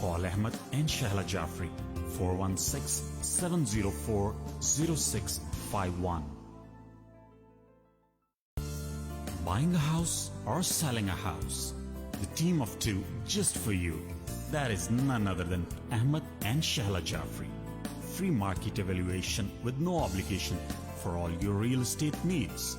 Call Ahmed and Shahla Jafri 416-704-0651. Buying a house or selling a house? The team of two just for you. That is none other than Ahmed and Shahla Jafri. Free market evaluation with no obligation for all your real estate needs.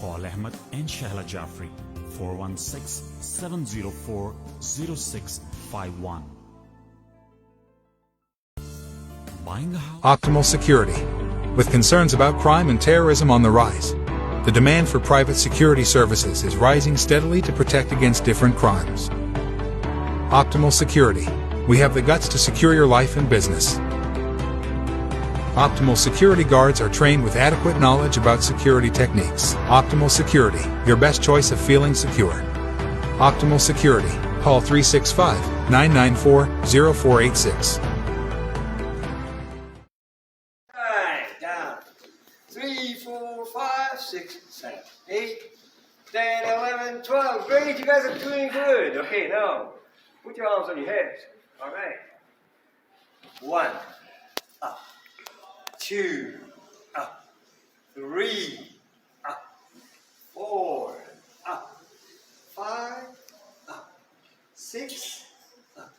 Call Ahmed and Shahla Jafri 416-704-0651. Buying a house. Optimal Security. With concerns about crime and terrorism on the rise, the demand for private security services is rising steadily to protect against different crimes. Optimal Security. We have the guts to secure your life and business. Optimal Security guards are trained with adequate knowledge about security techniques. Optimal Security, your best choice of feeling secure. Optimal Security. Call 365-994-0486. Down. 3, 4, 5, 6, 7, 8, 10, 11, 12. Great, you guys are doing good. Okay, now put your arms on your heads. All right. 1, up. 2, up. 3, up. 4, up. 5, up. 6, up.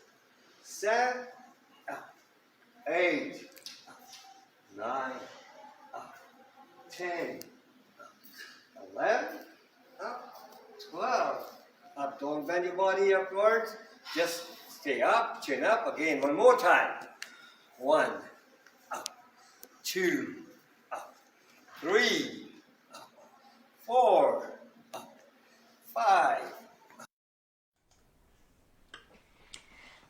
7, up. 8, up. 9, up. 10, up. 11, up. 12, up. Don't bend your body upwards. Just stay up, chin up. Again, one more time. 1, up. 2, up. 3, up. 4, up. 5.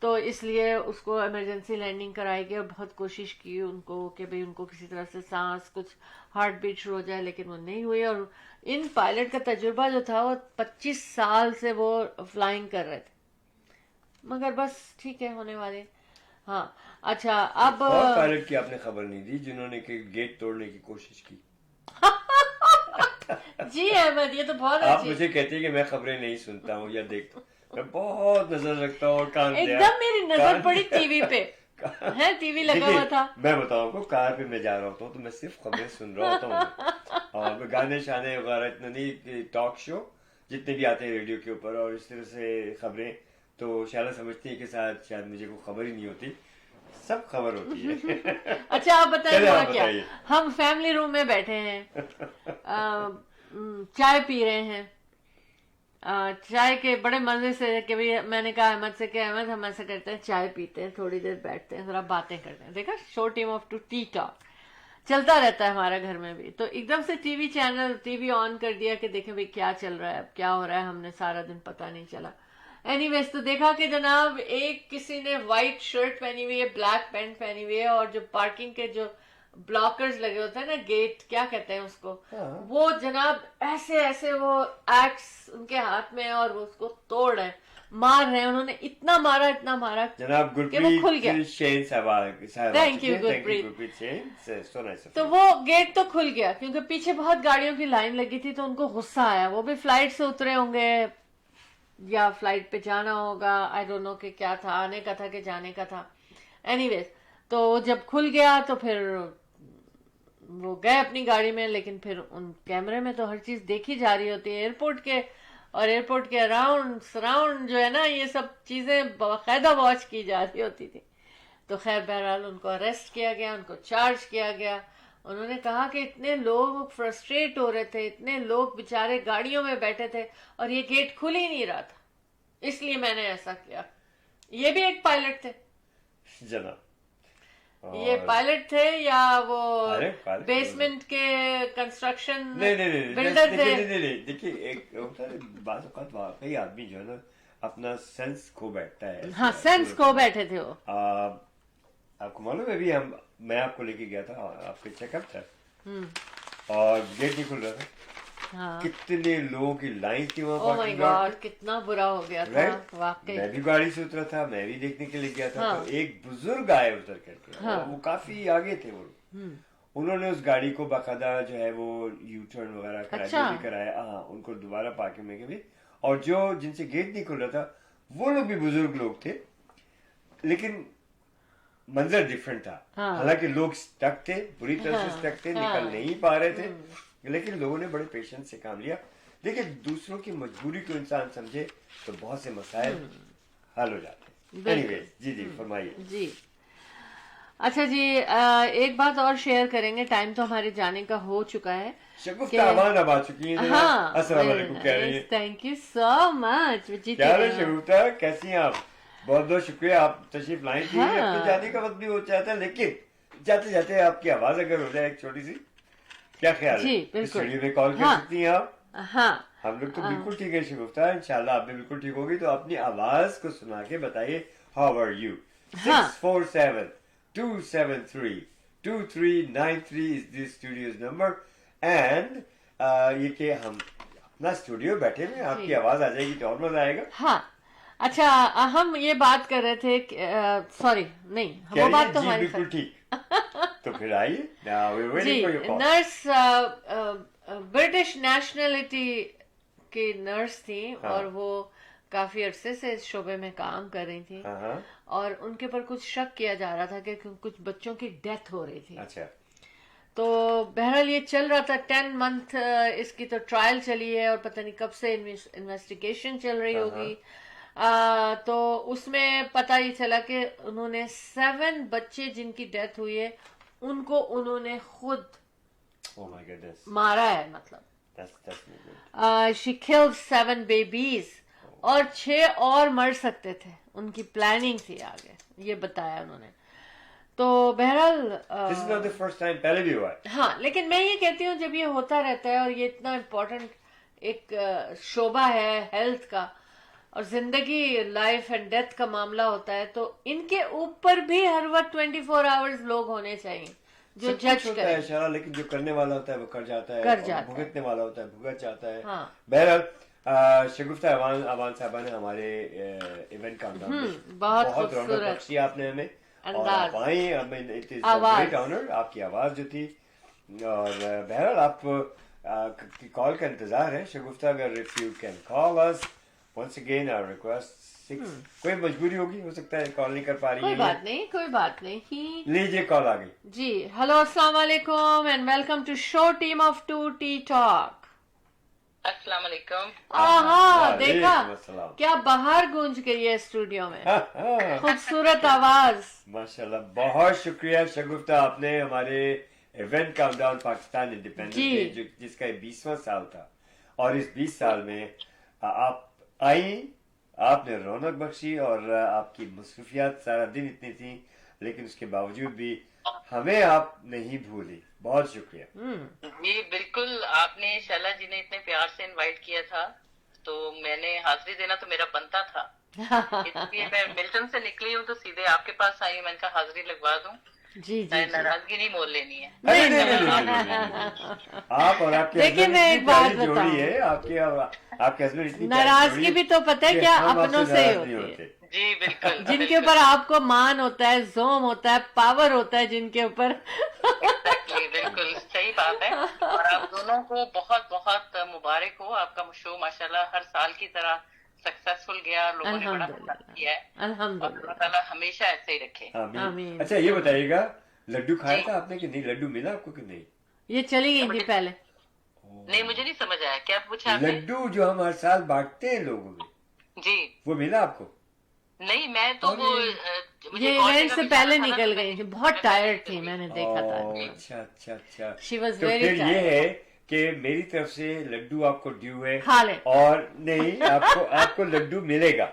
تو اس لیے اس کو emergency landing کرائی گئی اور بہت کوشش کی ان کو کہ بھئی ان کو کسی طرح سے سانس کچھ ہارٹ بیٹ شروع ہو جائے، لیکن وہ نہیں ہوئی. اور ان پائلٹ کا تجربہ جو تھا وہ 25 سال سے وہ فلائنگ کر رہے تھے، مگر بس ٹھیک ہے ہونے والے. ہاں اچھا اب اور پائلٹ کی آپ نے خبر نہیں دی جنہوں نے گیٹ توڑنے کی کوشش کی. جی احمد یہ تو بہت آپ اچھی مجھے کہتے ہیں کہ میں خبریں نہیں سنتا ہوں یا دیکھتا ہوں، میں بہت نظر رکھتا ہوں اور کان ایک دم میری نظر پڑی ٹی وی پہ ہے، ٹی وی لگا ہوا تھا. میں بتاؤں آپ کو کار پہ میں جا رہا ہوتا ہوں تو میں صرف خبریں سن رہا ہوتا ہوں اور گانے شانے وغیرہ اتنا نہیں، ٹاک شو جتنے بھی آتے ہیں ریڈیو کے اوپر اور اس طرح سے خبریں، تو شالا سمجھتی ہے کہ شاید مجھے کوئی خبر ہی نہیں ہوتی، سب خبر ہوتی ہے. اچھا آپ بتائیں ہوا کیا، ہم فیملی روم میں بیٹھے ہیں، چائے پی رہے ہیں، چائے کے بڑے مزے سے کہ میں نے کہا احمد سے کہ احمد ہم ایسا کرتے ہیں چائے پیتے ہیں، تھوڑی دیر بیٹھتے ہیں، ذرا باتیں کرتے ہیں. دیکھا شو ٹیم آف ٹی ٹاک چلتا رہتا ہے ہمارے گھر میں بھی. تو ایک دم سے ٹی وی آن کر دیا کہ دیکھیں بھائی کیا چل رہا ہے، اب کیا ہو رہا ہے، ہم نے سارا دن پتہ نہیں چلا. اینی ویز تو دیکھا کہ جناب ایک کسی نے وائٹ شرٹ پہنی ہوئی ہے، بلیک پینٹ پہنی ہوئی ہے، اور جو پارکنگ کے جو بلاکرز لگے ہوتے ہیں نا، گیٹ کیا کہتے ہیں اس کو، وہ جناب ایسے ایسے وہ ایکس ان کے ہاتھ میں اور وہ اس کو توڑ رہے ہیں، مار رہے ہیں. انہوں نے اتنا مارا جناب کہ وہ کھل گیا. Thank you Gurpreet. تو وہ گیٹ تو کھل گیا کیونکہ پیچھے بہت گاڑیوں کی لائن لگی تھی، تو ان کو غصہ آیا. وہ بھی فلائٹ سے اترے ہوں گے یا فلائٹ پہ جانا ہوگا، آئی ڈونٹ نو کہ کیا تھا، آنے کا تھا کہ جانے کا تھا. اینی ویز تو جب کھل گیا تو پھر وہ گئے اپنی گاڑی میں، لیکن پھر ان کیمرے میں تو ہر چیز دیکھی جا رہی ہوتی ہے ایئرپورٹ کے، اور ایئرپورٹ کے سراؤنڈ جو ہے نا یہ سب چیزیں باقاعدہ واچ کی جا رہی ہوتی تھی. تو خیر بہرحال ان کو اریسٹ کیا گیا، ان کو چارج کیا گیا. انہوں نے کہا کہ اتنے لوگ فرسٹریٹ ہو رہے تھے، اتنے لوگ بےچارے گاڑیوں میں بیٹھے تھے اور یہ گیٹ کھل ہی نہیں رہا تھا، اس لیے میں نے ایسا کیا. یہ بھی ایک پائلٹ تھے جناب، یہ پائلٹ تھے یا وہ بیسمنٹ کے کنسٹرکشن بلڈر تھے؟ نہیں دیکھیے ایک ہوتا ہے بعض اوقات واقعی آدمی جو ہے نا اپنا سینس کھو بیٹھتا ہے. ہاں سینس کھو بیٹھے تھے وہ. آپ کو معلوم ہے ابھی میں آپ کو لے کے گیا تھا، آپ کے چیک اپ تھا اور گیٹ نہیں کھل رہا تھا، کتنے لوگوں کی لائن تھی وہاں. اوہ مائی گاڈ کتنا برا ہو گیا تھا واقعی. میں بھی گاڑی سے اترا تھا، میں بھی دیکھنے کے لیے گیا تھا. تو ایک بزرگ آئے اتر کر کے، وہ کافی آگے تھے، وہ انہوں نے اس گاڑی کو باقاعدہ جو ہے وہ یو ٹرن وغیرہ کرایا. ہاں ان کو دوبارہ پارکنگ میں بھی، اور جو جن سے گیٹ نہیں کھل رہا تھا وہ لوگ بھی بزرگ لوگ تھے، لیکن منظر ڈفرنٹ تھا. حالانکہ لوگ اسٹک تھے، بری طرح سے اسٹک تھے، نکل نہیں پا رہے تھے، لیکن لوگوں نے بڑے پیشنس سے کام لیا. دیکھیں دوسروں کی مجبوری کو انسان سمجھے تو بہت سے مسائل حل ہو جاتے ہیں. جی فرمائیے. جی اچھا جی ایک بات اور شیئر کریں گے، ٹائم تو ہمارے جانے کا ہو چکا ہے. شگفتہ امان اب آ چکی ہیں. ہاں السلام علیکم کہہ رہی ہیں. تھینک یو سو مچ. کیا ہے شگفتہ، کیسی ہیں آپ؟ بہت بہت شکریہ، آپ تشریف لائیں تھی. اب تو جانے کا وقت بھی ہو چاہتا ہے، لیکن جاتے جاتے آپ کی آواز اگر ہو جائے ایک چھوٹی سی، کیا خیال ہے؟ اسٹوڈیو میں کال کر سکتی ہیں آپ. ہاں ہم لوگ تو بالکل ٹھیک ہے شگفتہ، انشاءاللہ آپ بھی بالکل ٹھیک ہوگی. تو اپنی آواز کو سنا کے بتائیے how are you. 647-273-2393 is the studio's number. And یہ کہ ہم اپنا اسٹوڈیو بیٹھے ہوئے، آپ کی آواز آ جائے گی تو اور مزہ آئے گا. ہاں اچھا ہم یہ بات کر رہے تھے، سوری نہیں وہ بات تو ہماری بالکل ٹھیک. تو پھر آئیے جی. نرس برٹش نیشنلٹی کی نرس تھی اور وہ کافی عرصے سے اس شعبے میں کام کر رہی تھی، اور ان کے پر کچھ شک کیا جا رہا تھا کہ کچھ بچوں کی ڈیتھ ہو رہی تھی. اچھا. تو بہرحال یہ چل رہا تھا 10 منتھ اس کی تو ٹرائل چلی ہے، اور پتہ نہیں کب سے انویسٹیگیشن چل رہی ہوگی. تو اس میں پتہ ہی چلا کہ انہوں نے 7 بچے جن کی ڈیتھ ہوئی ہے ان کو انہوں نے خود مارا ہے. مطلب she killed 7 babies اور 6 اور مر سکتے تھے، ان کی پلاننگ تھی آگے، یہ بتایا انہوں نے. تو بہرحال پہلے بھی ہوا ہے. ہاں لیکن میں یہ کہتی ہوں جب یہ ہوتا رہتا ہے اور یہ اتنا امپورٹنٹ ایک شعبہ ہے ہیلتھ کا، اور زندگی لائف اینڈ ڈیتھ کا معاملہ ہوتا ہے تو ان کے اوپر بھی ہر وقت 24 آورز لوگ ہونے چاہیے جو جج کرے. لیکن جو کرنے والا ہوتا ہے وہ کر جاتا ہے, بھگتنے والا ہوتا ہے بھگت جاتا ہے. بہرحال شگفتہ اوان صاحبہ نے ہمارے ایونٹ کا بہت رونق بخشی آپ نے ہمیں, اور آپ آئیں, آپ کی آواز جو تھی. اور بہرحال آپ کی کال کا انتظار ہے شگفتہ, اگر if you can call us once again our request 6. کوئی مجبوری ہوگی, ہو سکتا ہے کال نہیں کر پا رہی ہے. کوئی بات نہیں. لیجیے کال آ گئی. جی ہلو, السلام علیکم and welcome to show team of 2 T talk. السلام علیکم. ہاں دیکھا کیا باہر گونج گئی ہے اسٹوڈیو میں, خوبصورت آواز. ماشاءاللہ, بہت شکریہ شگفتہ, آپ نے ہمارے event count down Pakistan independence day جس کا 20واں سال تھا, اور اس 20 سال میں آپ آئیں, آپ نے رونق بخشی, اور آپ کی مصروفیات سارا دن اتنی تھیں, لیکن اس کے باوجود بھی ہمیں آپ نہیں بھولی. بہت شکریہ. جی بالکل, آپ نے شیلا جی نے اتنے پیار سے انوائٹ کیا تھا تو میں نے حاضری دینا تو میرا بنتا تھا, اس لیے میں ملٹن سے نکلی ہوں تو سیدھے آپ کے پاس آئی ہوں. میں نے کہا حاضری لگوا دوں. جی ناراضگی نہیں مول لینی ہے. آپ اور آپ دیکھیے میں ایک بات بتاؤں, آپ کے ہسبینڈ ناراضگی بھی تو پتہ ہے کیا اپنوں سے ہی ہوتی ہے. جی بالکل, جن کے اوپر آپ کو مان ہوتا ہے, زوم ہوتا ہے, پاور ہوتا ہے جن کے اوپر. بالکل صحیح بات ہے. اور آپ دونوں کو بہت بہت مبارک ہو. آپ کا شو ماشاءاللہ ہر سال کی طرح سکسیسفل گیا, لوگوں نے بڑا پسند کیا ہے. الحمدللہ, اللہ تعالیٰ ہمیشہ ایسے ہی رکھے. آمین. اچھا یہ بتائیے گا, لڈو کھایا تھا آپ نے کہ نہیں؟ لڈو ملا آپ کو کہ نہیں؟ یہ چلی گئی تھی پہلے. نہیں مجھے نہیں سمجھ آیا, کیا پوچھا آپ نے؟ لڈو جو ہم ہر سال بانٹتے ہیں لوگوں میں, جی وہ ملا آپ کو؟ نہیں, میں تو وہ یہ ایونٹ سے پہلے نکل گئی تھی, بہت ٹائرڈ تھی, میں نے دیکھا تھا. اچھا اچھا اچھا. شی واز تو ویری پھر یہ ہے کہ میری طرف سے لڈو آپ کو ڈیو ہے, کھا لیں. اور نہیں آپ کو لڈو ملے گا,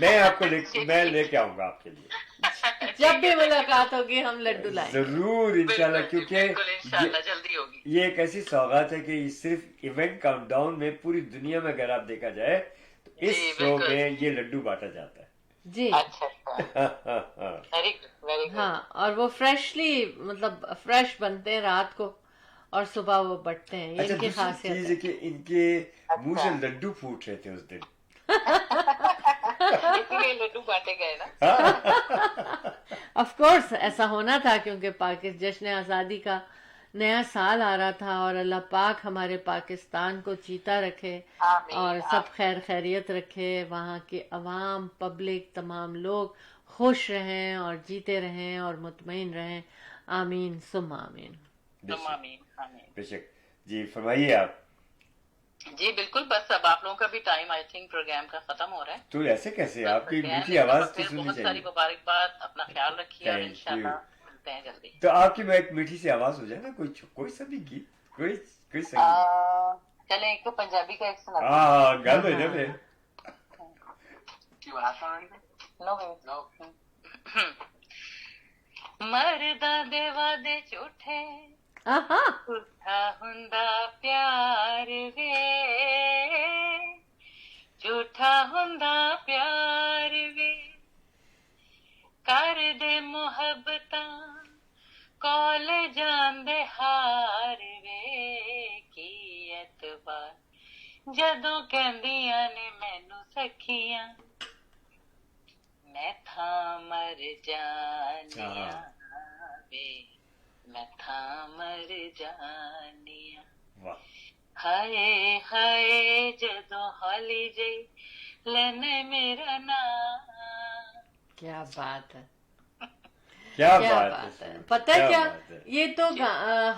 میں آپ کو میں لے کے آؤں گا آپ کے لیے. جب بھی ملاقات ہوگی ہم لڈو لائیں ضرور انشاءاللہ, کیونکہ جلدی ہوگی. یہ ایک ایسی سوغات ہے کہ صرف ایونٹ کاؤنٹ ڈاؤن میں پوری دنیا میں اگر آپ دیکھا جائے تو اس شو میں یہ لڈو بانٹا جاتا ہے. جی ہاں, اور وہ فریشلی مطلب فریش بنتے ہیں رات کو اور صبح وہ بٹتے ہیں. یہ ان کی خاصیت ہے کہ ان کے منہ سے لڈو پھوٹ رہے تھے اس دن, لڈو بانٹے گئے نا. آف کورس ایسا ہونا تھا کیونکہ جشن آزادی کا نیا سال آ رہا تھا, اور اللہ پاک ہمارے پاکستان کو جیتا رکھے اور سب خیر خیریت رکھے, وہاں کے عوام, پبلک, تمام لوگ خوش رہیں اور جیتے رہیں اور مطمئن رہیں. آمین ثم آمین. بے شک. جی فرمائیے آپ. جی بالکل, بس اب آپ لوگوں کا بھی ٹائم آئی تھنک پروگرام کا ختم ہو رہا ہے. تو ایسے کیسے, آپ کی میٹھی آواز تو سننی بہت چاہیے. ساری مبارکباد, اپنا خیال رکھیے اور انشاءاللہ ملتے ہیں جلدی. تو آپ کی میں ایک میٹھی سی آواز ہو جائے نا, کوئی سا بھی گیت, کوئی سنگیت. چلیں ایک تو پنجابی کا ایک سنا. ہاں گل ہوئی نا پھر. مرداں دے وعدے جھوٹے, جھوٹا ہوندا پیار وے, جھوٹا ہوندا پیار وے, کر دے محبتاں کول جاندے ہار وے, کی اعتبار جدوں کہندیاں نے مینوں سکھیاں, میں تھا مر جانیاں وے, میں تھا مر جانیاں. ہائے ہائے جدوں حالی جی لینے میرا نام. کیا بات ہے, کیا بات ہے. پتہ ہے کیا, یہ تو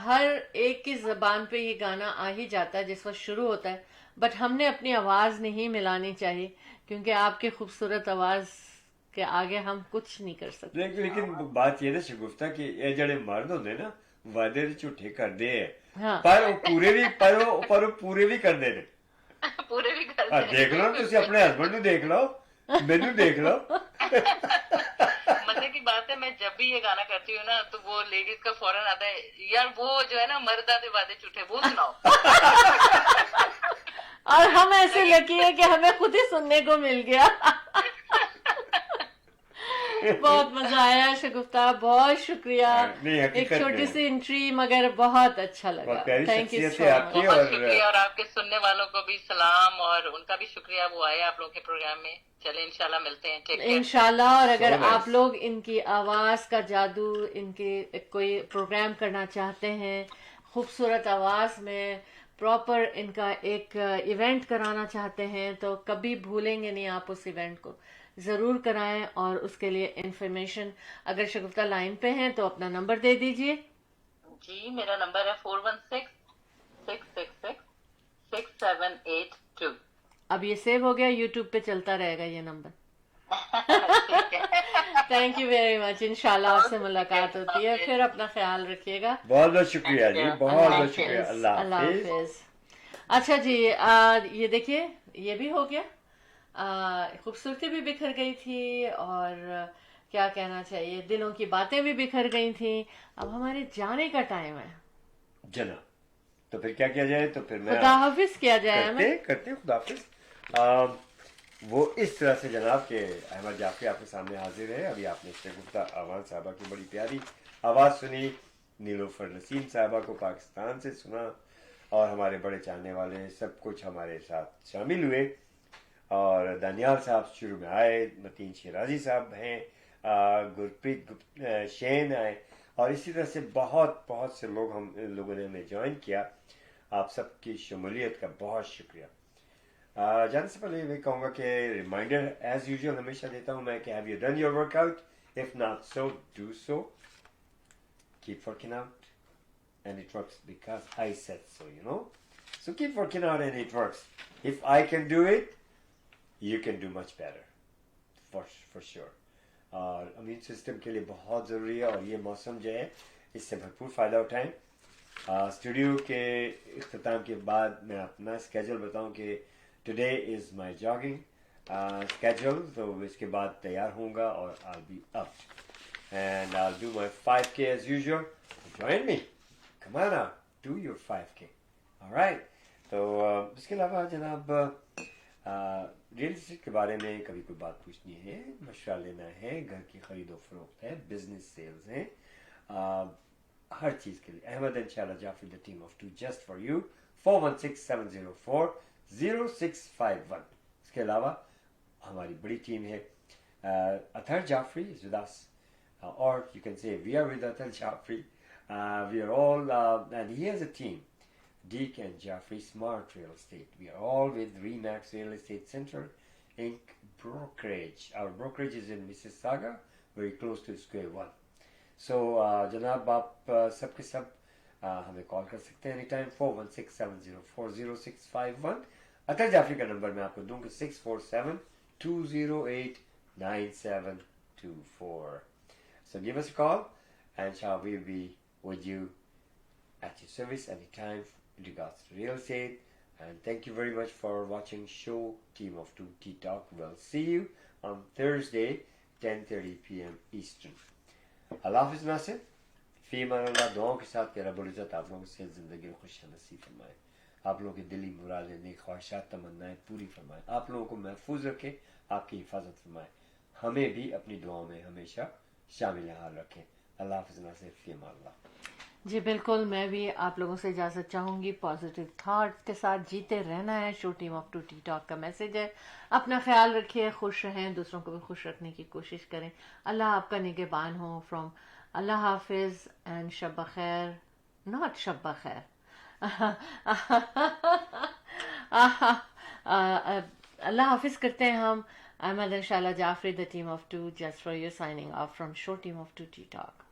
ہر ایک کی زبان پہ یہ گانا آ ہی جاتا ہے جس وقت شروع ہوتا ہے, بٹ ہم نے اپنی آواز نہیں ملانی چاہیے, کیونکہ آپ کی خوبصورت آواز کے آگے ہم کچھ نہیں کر سکتے. لیکن بات یہ نا شگفتہ کہ یہ جڑے مرد ہوندے نا وعدے جھوٹے کردے ہیں, پر وہ پورے بھی کردے نے. پورے بھی کردے. دیکھ لو تسی اپنے ہسبینڈ نو دیکھ لو, مینوں دیکھ لو. مزے کی بات ہے, میں جب بھی یہ گانا کرتی ہوں نا تو وہ لیڈیز کا فوراً آتا ہے, یار وہ جو ہے نا مرداں دے وعدے جھوٹے وہ سناؤ. اور ہم ایسے لکی ہے کہ ہمیں خود ہی سننے کو مل گیا. بہت مزہ آیا شگفتہ, بہت شکریہ. ایک چھوٹی سی انٹری مگر بہت اچھا لگا. تھینک یو سو مچ. بہت شکریہ, اور آپ کے سننے والوں کو بھی سلام, اور ان کا بھی شکریہ وہ آئے آپ لوگوں کے پروگرام میں. چلے انشاءاللہ ملتے ہیں انشاءاللہ. اور اگر آپ لوگ ان کی آواز کا جادو, ان کے کوئی پروگرام کرنا چاہتے ہیں خوبصورت آواز میں, پراپر ان کا ایک ایونٹ کرانا چاہتے ہیں, تو کبھی بھولیں گے نہیں آپ اس ایونٹ کو, ضرور کرائیں. اور اس کے لیے انفارمیشن, اگر شگفتہ لائن پہ ہیں تو اپنا نمبر دے دیجئے. جی میرا نمبر ہے 416-666-6782. اب یہ سیو ہو گیا, یوٹیوب پہ چلتا رہے گا یہ number. Thank you very much. انشاءاللہ آپ سے ملاقات ہوتی ہے. پھر اپنا خیال رکھیے گا. بہت بہت شکریہ جی, بہت بہت شکریہ. اللہ حافظ. اچھا جی, یہ دیکھیے یہ بھی ہو گیا. خوبصورتی بھی بکھر گئی تھی, اور کیا کہنا چاہیے, دلوں کی باتیں بھی بکھر گئی تھیں. اب ہمارے جانے کا ٹائم ہے جناب. تو پھر کیا کیا جائے؟ تو پھر میں خدا حافظ کیا جائے. کرتے خدا حافظ. وہ اس طرح سے جناب کہ احمد جعفری آپ کے سامنے حاضر ہے. ابھی آپ نے شگفتہ اعوان صاحبہ کی بڑی پیاری آواز سنی, نیلوفر نسیم صاحبہ کو پاکستان سے سنا, اور ہمارے بڑے چاہنے والے سب کچھ ہمارے ساتھ شامل ہوئے. اور دانیال صاحب شروع میں آئے, متین شیرازی صاحب ہیں, گرپریت شین آئے, اور اسی طرح سے بہت بہت سے لوگ ہم لوگوں نے ہمیں جوائن کیا. آپ سب کی شمولیت کا بہت شکریہ. جانے سے پہلے میں کہوں گا کہ ریمائنڈر ایز یوزول ہمیشہ دیتا ہوں میں کہ have you done your work out, if not so do so, keep working out and it works because I said so, you know. So keep working out and it works. If I can do it, you can do much better for sure. اور immune system کے لیے بہت ضروری ہے, اور یہ موسم جو ہے اس سے بھرپور فائدہ اٹھائیں. اسٹوڈیو کے اختتام کے بعد میں اپنا اسکیجول بتاؤں کہ today is my jogging schedule, تو اس کے بعد تیار ہوں گا اور I'll be up and I'll do my 5K as usual. Join me, come on out, do your 5K. all right. تو اس کے علاوہ جناب ریئل اسٹیٹ کے بارے میں کبھی کوئی بات پوچھنی ہے, مشورہ لینا ہے, گھر کی خرید و فروخت ہے, بزنس سیلز ہیں, ہر چیز کے لیے Ahmed and Shehla Jafri the team of 2 just for you. 416-704-0651. اس کے علاوہ ہماری بڑی ٹیم ہے. Athar Jafri is with us, or you can say we are with Athar Jafri. We are all and he has a team, Deek and Jafri Smart Real Estate. We are all with Remax Real Estate Center Inc. Brokerage. Our brokerage is in Mississauga, very close to Square One. So جناب آپ سب کے سب ہمیں کال کر سکتے ہیں any time. 416-704-0651. اطہر جعفری کا number میں آپ کو دوں گا 647-208-9724. So give us a call and we will be with you at your service anytime in regards to real estate. And thank you very much for watching show Team of 2 Tea Talk. We'll see you on Thursday 10:30 p.m. Eastern. اللہ حافظ ناصر. فی امان اللہ. دعاؤں کے ساتھ کہ رب العزت آپ لوگوں سے زندگی اور خوشیاں نصیب فرمائے, آپ لوگوں کے دلی مرادیں, نیک خواہشات, تمنائیں پوری فرمائے, آپ لوگوں کو محفوظ رکھے, آپ کی حفاظت فرمائے, ہمیں بھی اپنی دعاؤں میں ہمیشہ شامل حال رکھیں. اللہ حافظ ناصر. فی امان اللہ. جی بالکل, میں بھی آپ لوگوں سے اجازت چاہوں گی. پازیٹیو تھاٹ کے ساتھ جیتے رہنا ہے. شو ٹیم آف 2 ٹی ٹاک کا میسج ہے. اپنا خیال رکھیے, خوش رہیں, دوسروں کو بھی خوش رکھنے کی کوشش کریں. اللہ آپ کا نگہبان ہو. فرام اللہ حافظ اینڈ شب بخیر, ناٹ شب بخیر. اللہ حافظ کرتے ہیں ہم. احمد ان شاء اللہ Jafri, the team of 2 just for you, signing off from show team of 2 tea talk.